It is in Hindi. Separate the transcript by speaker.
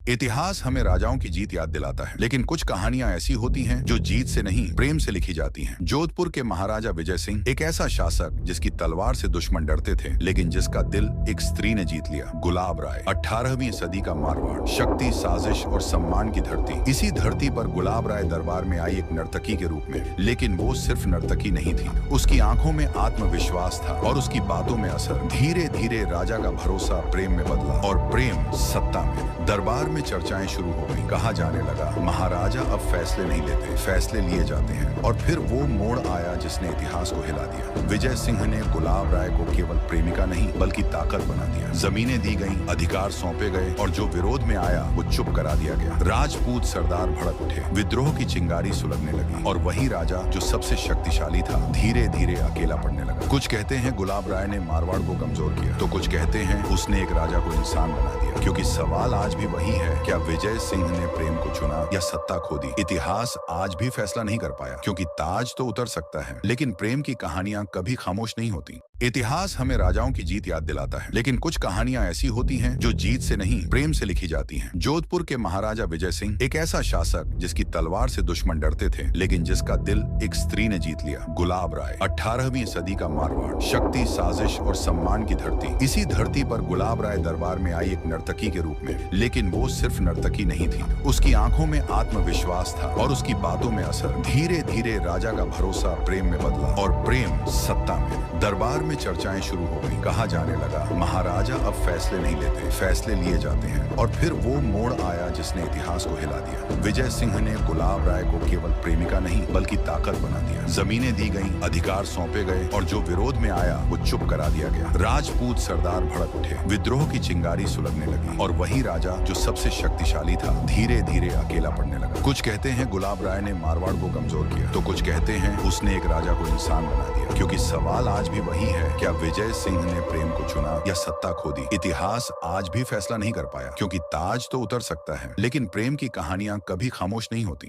Speaker 1: इतिहास हमें राजाओं की जीत याद दिलाता है, लेकिन कुछ कहानियां ऐसी होती हैं जो जीत से नहीं प्रेम से लिखी जाती हैं। जोधपुर के महाराजा विजय सिंह एक ऐसा शासक जिसकी तलवार से दुश्मन डरते थे, लेकिन जिसका दिल एक स्त्री ने जीत लिया। गुलाब राय, 18वीं सदी का मारवाड़, शक्ति, साजिश और सम्मान की धरती। इसी धरती पर गुलाब राय दरबार में आई एक नर्तकी के रूप में, लेकिन वो सिर्फ नर्तकी नहीं थी। उसकी आंखों में आत्मविश्वास था और उसकी बातों में असर। धीरे धीरे राजा का भरोसा प्रेम में बदला और प्रेम सत्ता में। दरबार में चर्चाएं शुरू हो गई। कहा जाने लगा, महाराजा अब फैसले नहीं लेते, फैसले लिए जाते हैं। और फिर वो मोड़ आया जिसने इतिहास को हिला दिया। विजय सिंह ने गुलाब राय को केवल प्रेमिका नहीं बल्कि ताकत बना दिया। जमीनें दी गईं, अधिकार सौंपे गए और जो विरोध में आया वो चुप करा दिया गया। राजपूत सरदार भड़क उठे, विद्रोह की चिंगारी सुलगने लगी और वही राजा जो सबसे शक्तिशाली था धीरे धीरे अकेला पड़ने लगा। कुछ कहते हैं गुलाब राय ने मारवाड़ को कमजोर किया, तो कुछ कहते हैं उसने एक राजा को इंसान बना दिया। क्योंकि सवाल आज भी वही है, क्या विजय सिंह ने प्रेम को चुना या सत्ता खो दी? इतिहास आज भी फैसला नहीं कर पाया, क्योंकि ताज तो उतर सकता है, लेकिन प्रेम की कहानियां कभी खामोश नहीं होती। इतिहास हमें राजाओं की जीत याद दिलाता है, लेकिन कुछ कहानियां ऐसी होती हैं जो जीत से नहीं प्रेम से लिखी जाती हैं। जोधपुर के महाराजा विजय सिंह एक ऐसा शासक जिसकी तलवार से दुश्मन डरते थे, लेकिन जिसका दिल एक स्त्री ने जीत लिया। गुलाब राय, 18वीं सदी का मारवाड़, शक्ति, साजिश और सम्मान की धरती। इसी धरती पर गुलाब राय दरबार में आई एक नर्तकी के रूप में, लेकिन वो सिर्फ नर्तकी नहीं थी। उसकी आंखों में आत्मविश्वास था और उसकी बातों में असर। धीरे धीरे राजा का भरोसा प्रेम में बदला और प्रेम सत्ता में। दरबार में चर्चाएं शुरू हो गई। कहा जाने लगा, महाराजा अब फैसले नहीं लेते, फैसले लिए जाते हैं। और फिर वो मोड़ आया जिसने इतिहास को हिला दिया। विजय सिंह ने गुलाब राय को केवल प्रेमिका नहीं बल्कि ताकत बना दिया। जमीनें दी गईं, अधिकार सौंपे गए और जो विरोध में आया वो चुप करा दिया गया। राजपूत सरदार भड़क उठे, विद्रोह की चिंगारी सुलगने लगी और वही राजा जो सबसे शक्तिशाली था धीरे धीरे अकेला पड़ने लगा। कुछ कहते हैं गुलाब राय ने मारवाड़ को कमजोर किया, तो कुछ कहते हैं उसने एक राजा को इंसान बना दिया। क्योंकि सवाल आज भी वही है, क्या विजय सिंह ने प्रेम को चुना या सत्ता खो दी? इतिहास आज भी फैसला नहीं कर पाया, क्योंकि ताज तो उतर सकता है, लेकिन प्रेम की कहानियां कभी खामोश नहीं होती।